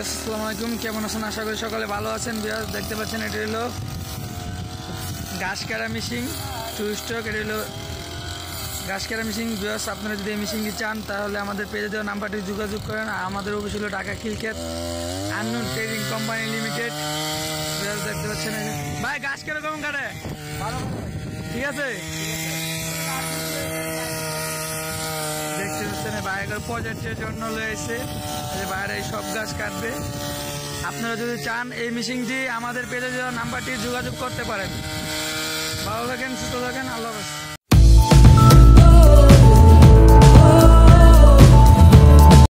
আসসালামু আলাইকুম, কেমন আছেন? আশা করি সকালে ভালো আছেন। দেখতে পাচ্ছেন এটা হলো ঘাস কাটা মেশিন, 2 স্ট্রোক। এটা হলো ঘাস কাটা মেশিন। বিয়াস, আপনারা যদি এই মেশিনটি চান তাহলে আমাদের পেজে দেওয়া নাম্বারটি যোগাযোগ করেন। আমাদের অফিস হলো Dhaka Khilkhet unknown trading company limited. বিয়াস, দেখতে পাচ্ছেন ভাই ঘাস কাটা কেমন কাটে? ঠিক আছে, দেখতে পাচ্ছেন বাইরের প্রজেক্টের জন্য রয়েছে বাইরে সব গাছ কাটবে। আপনারা যদি চান এই মেশিনটি আমাদের পেজে দেওয়া নাম্বারটি যোগাযোগ করতে পারেন। ভালো থাকেন, সুস্থ থাকেন, আল্লাহ হাফেজ।